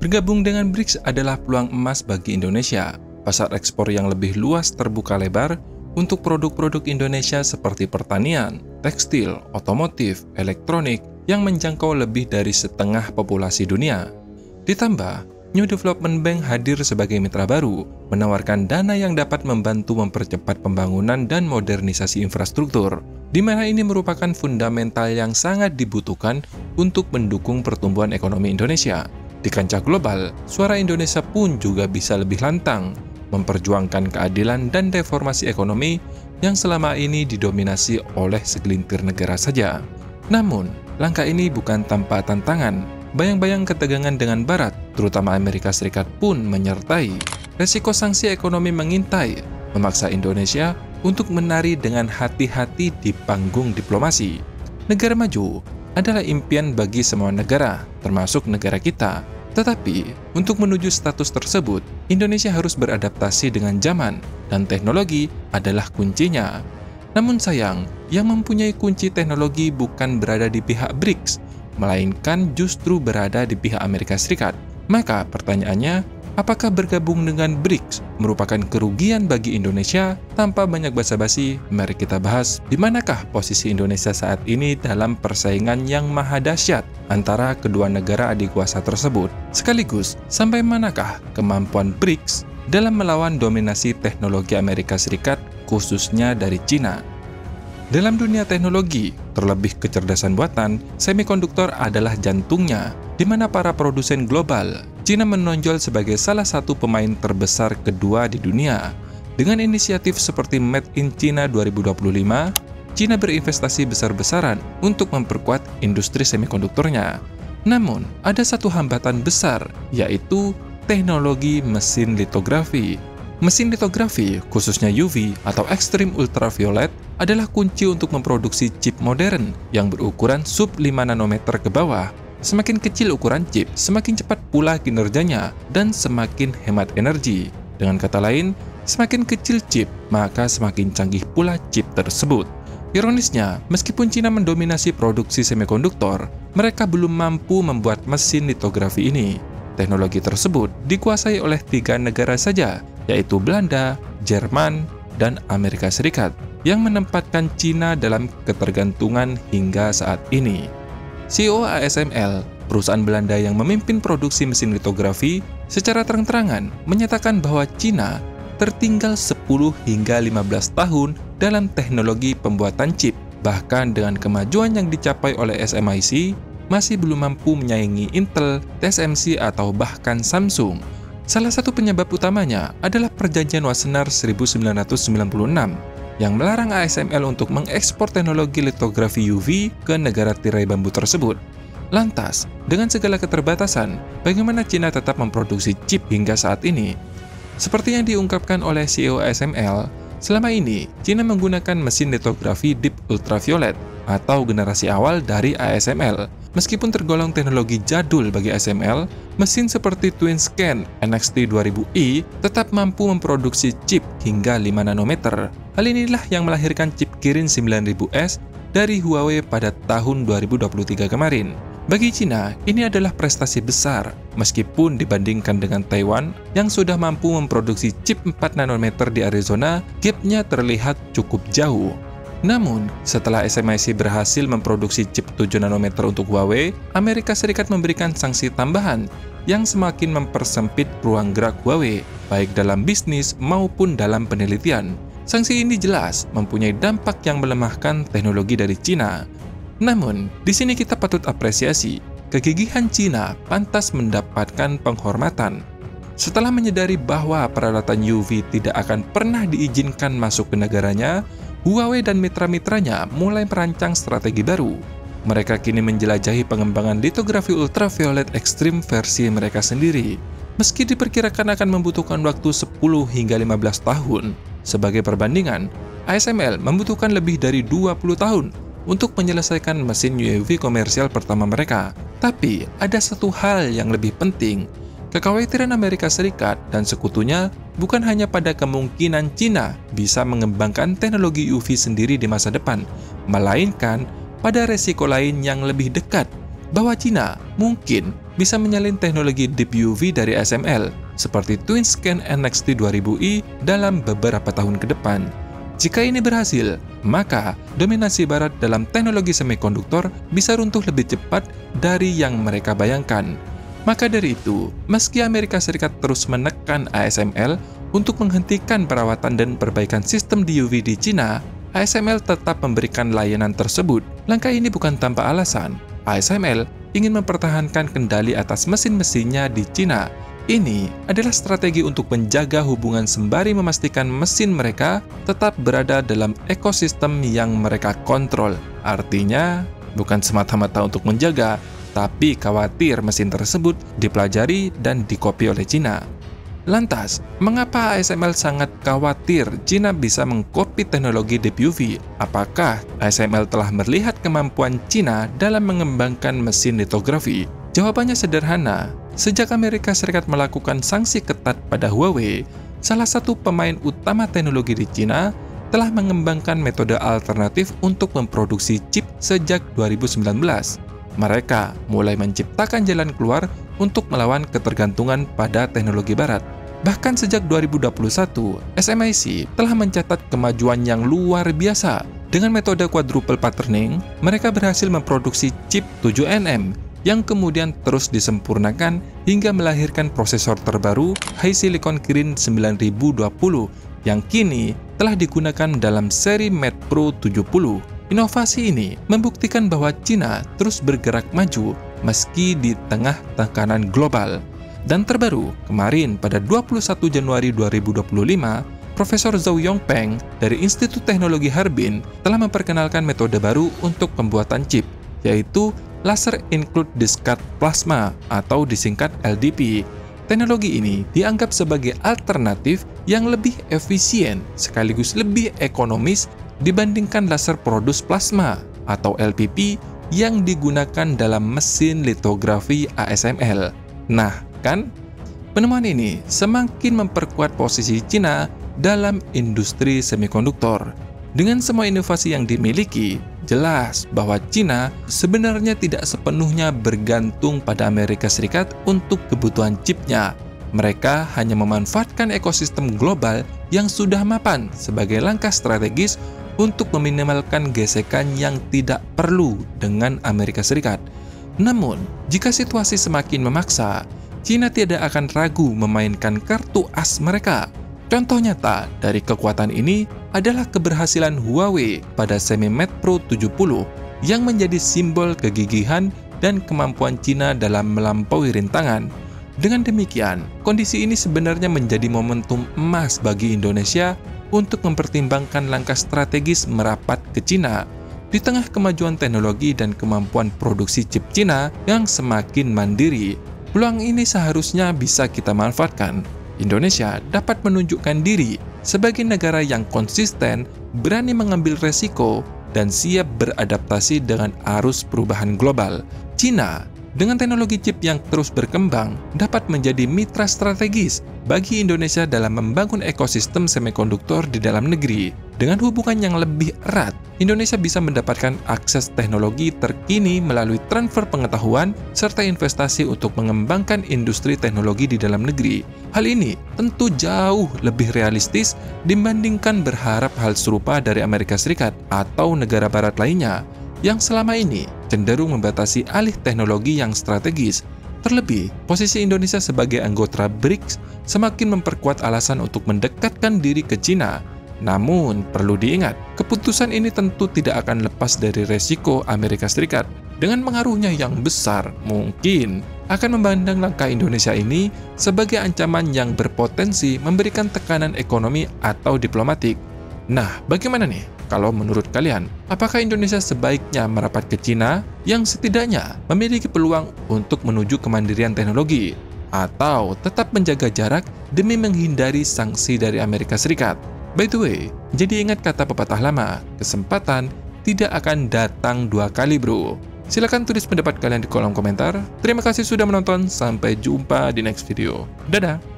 Bergabung dengan BRICS adalah peluang emas bagi Indonesia. Pasar ekspor yang lebih luas terbuka lebar untuk produk-produk Indonesia seperti pertanian, tekstil, otomotif, elektronik yang menjangkau lebih dari setengah populasi dunia. Ditambah, New Development Bank hadir sebagai mitra baru, menawarkan dana yang dapat membantu mempercepat pembangunan dan modernisasi infrastruktur, di mana ini merupakan fundamental yang sangat dibutuhkan untuk mendukung pertumbuhan ekonomi Indonesia. Di kancah global, suara Indonesia pun juga bisa lebih lantang, memperjuangkan keadilan dan reformasi ekonomi yang selama ini didominasi oleh segelintir negara saja. Namun, langkah ini bukan tanpa tantangan. Bayang-bayang ketegangan dengan Barat, terutama Amerika Serikat pun menyertai. Resiko sanksi ekonomi mengintai, memaksa Indonesia untuk menari dengan hati-hati di panggung diplomasi. Negara maju adalah impian bagi semua negara, termasuk negara kita. Tetapi, untuk menuju status tersebut, Indonesia harus beradaptasi dengan zaman, dan teknologi adalah kuncinya. Namun sayang, yang mempunyai kunci teknologi bukan berada di pihak BRICS, melainkan justru berada di pihak Amerika Serikat. Maka pertanyaannya, apakah bergabung dengan BRICS merupakan kerugian bagi Indonesia? Tanpa banyak basa-basi, mari kita bahas di manakah posisi Indonesia saat ini dalam persaingan yang maha dahsyat antara kedua negara adik kuasa tersebut. Sekaligus, sampai manakah kemampuan BRICS dalam melawan dominasi teknologi Amerika Serikat, khususnya dari Cina. Dalam dunia teknologi, terlebih kecerdasan buatan, semikonduktor adalah jantungnya, di mana para produsen global, Cina menonjol sebagai salah satu pemain terbesar kedua di dunia. Dengan inisiatif seperti Made in China 2025, Cina berinvestasi besar-besaran untuk memperkuat industri semikonduktornya. Namun, ada satu hambatan besar, yaitu teknologi mesin litografi. Mesin litografi, khususnya UV atau Extreme Ultraviolet, adalah kunci untuk memproduksi chip modern yang berukuran sub 5 nanometer ke bawah. Semakin kecil ukuran chip, semakin cepat pula kinerjanya dan semakin hemat energi. Dengan kata lain, semakin kecil chip, maka semakin canggih pula chip tersebut. Ironisnya, meskipun Cina mendominasi produksi semikonduktor, mereka belum mampu membuat mesin litografi ini. Teknologi tersebut dikuasai oleh 3 negara saja, yaitu Belanda, Jerman, dan Amerika Serikat, yang menempatkan Cina dalam ketergantungan hingga saat ini. CEO ASML, perusahaan Belanda yang memimpin produksi mesin litografi, secara terang-terangan menyatakan bahwa Cina tertinggal 10 hingga 15 tahun dalam teknologi pembuatan chip. Bahkan dengan kemajuan yang dicapai oleh SMIC, masih belum mampu menyaingi Intel, TSMC, atau bahkan Samsung. Salah satu penyebab utamanya adalah Perjanjian Wassenaar 1996 yang melarang ASML untuk mengekspor teknologi litografi UV ke negara tirai bambu tersebut. Lantas, dengan segala keterbatasan, bagaimana Cina tetap memproduksi chip hingga saat ini? Seperti yang diungkapkan oleh CEO ASML, selama ini Cina menggunakan mesin litografi Deep Ultraviolet atau generasi awal dari ASML. Meskipun tergolong teknologi jadul bagi ASML, mesin seperti TwinScan NXT 2000i tetap mampu memproduksi chip hingga 5 nanometer. Hal inilah yang melahirkan chip Kirin 9000S dari Huawei pada tahun 2023 kemarin. Bagi Cina, ini adalah prestasi besar, meskipun dibandingkan dengan Taiwan yang sudah mampu memproduksi chip 4 nanometer di Arizona, gapnya terlihat cukup jauh. Namun, setelah SMIC berhasil memproduksi chip 7 nanometer untuk Huawei, Amerika Serikat memberikan sanksi tambahan yang semakin mempersempit ruang gerak Huawei, baik dalam bisnis maupun dalam penelitian. Sanksi ini jelas mempunyai dampak yang melemahkan teknologi dari Cina. Namun, di sini kita patut apresiasi, kegigihan Cina pantas mendapatkan penghormatan. Setelah menyadari bahwa peralatan UV tidak akan pernah diizinkan masuk ke negaranya, Huawei dan mitra-mitranya mulai merancang strategi baru. Mereka kini menjelajahi pengembangan litografi ultraviolet ekstrim versi mereka sendiri. Meski diperkirakan akan membutuhkan waktu 10 hingga 15 tahun. Sebagai perbandingan, ASML membutuhkan lebih dari 20 tahun untuk menyelesaikan mesin UV komersial pertama mereka. Tapi, ada satu hal yang lebih penting. Kekhawatiran Amerika Serikat dan sekutunya bukan hanya pada kemungkinan Cina bisa mengembangkan teknologi UV sendiri di masa depan, melainkan pada resiko lain yang lebih dekat, bahwa Cina mungkin bisa menyalin teknologi Deep UV dari ASML, seperti TwinScan NXT 2000i dalam beberapa tahun ke depan. Jika ini berhasil, maka dominasi Barat dalam teknologi semikonduktor bisa runtuh lebih cepat dari yang mereka bayangkan. Maka dari itu, meski Amerika Serikat terus menekan ASML untuk menghentikan perawatan dan perbaikan sistem DUV di Cina, ASML tetap memberikan layanan tersebut. Langkah ini bukan tanpa alasan. ASML ingin mempertahankan kendali atas mesin-mesinnya di Cina. Ini adalah strategi untuk menjaga hubungan sembari memastikan mesin mereka tetap berada dalam ekosistem yang mereka kontrol. Artinya, bukan semata-mata untuk menjaga, tapi khawatir mesin tersebut dipelajari dan dikopi oleh Cina. Lantas, mengapa ASML sangat khawatir Cina bisa mengkopi teknologi Deep UV? Apakah ASML telah melihat kemampuan Cina dalam mengembangkan mesin litografi? Jawabannya sederhana. Sejak Amerika Serikat melakukan sanksi ketat pada Huawei, salah satu pemain utama teknologi di Cina telah mengembangkan metode alternatif untuk memproduksi chip sejak 2019. Mereka mulai menciptakan jalan keluar untuk melawan ketergantungan pada teknologi Barat. Bahkan sejak 2021, SMIC telah mencatat kemajuan yang luar biasa. Dengan metode quadruple patterning, mereka berhasil memproduksi chip 7nm yang kemudian terus disempurnakan hingga melahirkan prosesor terbaru High Silicon Kirin 9020 yang kini telah digunakan dalam seri Mate Pro 70. Inovasi ini membuktikan bahwa Cina terus bergerak maju meski di tengah tekanan global. Dan terbaru, kemarin pada 21 Januari 2025, Profesor Zhou Yongpeng dari Institut Teknologi Harbin telah memperkenalkan metode baru untuk pembuatan chip, yaitu Laser Include Discrete Plasma atau disingkat LDP. Teknologi ini dianggap sebagai alternatif yang lebih efisien sekaligus lebih ekonomis dibandingkan laser produce plasma atau LPP yang digunakan dalam mesin litografi ASML. Nah, kan? Penemuan ini semakin memperkuat posisi Cina dalam industri semikonduktor. Dengan semua inovasi yang dimiliki, jelas bahwa Cina sebenarnya tidak sepenuhnya bergantung pada Amerika Serikat untuk kebutuhan chipnya. Mereka hanya memanfaatkan ekosistem global yang sudah mapan sebagai langkah strategis untuk meminimalkan gesekan yang tidak perlu dengan Amerika Serikat. Namun, jika situasi semakin memaksa, Cina tidak akan ragu memainkan kartu as mereka. Contoh nyata dari kekuatan ini adalah keberhasilan Huawei pada semi Mate Pro 70 yang menjadi simbol kegigihan dan kemampuan Cina dalam melampaui rintangan. Dengan demikian, kondisi ini sebenarnya menjadi momentum emas bagi Indonesia untuk mempertimbangkan langkah strategis merapat ke Cina. Di tengah kemajuan teknologi dan kemampuan produksi chip Cina yang semakin mandiri, peluang ini seharusnya bisa kita manfaatkan. Indonesia dapat menunjukkan diri sebagai negara yang konsisten, berani mengambil resiko, dan siap beradaptasi dengan arus perubahan global. Cina, dengan teknologi chip yang terus berkembang, dapat menjadi mitra strategis bagi Indonesia dalam membangun ekosistem semikonduktor di dalam negeri. Dengan hubungan yang lebih erat, Indonesia bisa mendapatkan akses teknologi terkini melalui transfer pengetahuan serta investasi untuk mengembangkan industri teknologi di dalam negeri. Hal ini tentu jauh lebih realistis dibandingkan berharap hal serupa dari Amerika Serikat atau negara barat lainnya yang selama ini cenderung membatasi alih teknologi yang strategis. Terlebih, posisi Indonesia sebagai anggota BRICS semakin memperkuat alasan untuk mendekatkan diri ke Cina. Namun, perlu diingat, keputusan ini tentu tidak akan lepas dari resiko Amerika Serikat. Dengan pengaruhnya yang besar, mungkin akan memandang langkah Indonesia ini sebagai ancaman yang berpotensi memberikan tekanan ekonomi atau diplomatik. Nah, bagaimana nih? Kalau menurut kalian, apakah Indonesia sebaiknya merapat ke Cina yang setidaknya memiliki peluang untuk menuju kemandirian teknologi, atau tetap menjaga jarak demi menghindari sanksi dari Amerika Serikat? By the way, jadi ingat kata pepatah lama, kesempatan tidak akan datang dua kali bro. Silahkan tulis pendapat kalian di kolom komentar. Terima kasih sudah menonton, sampai jumpa di next video. Dadah!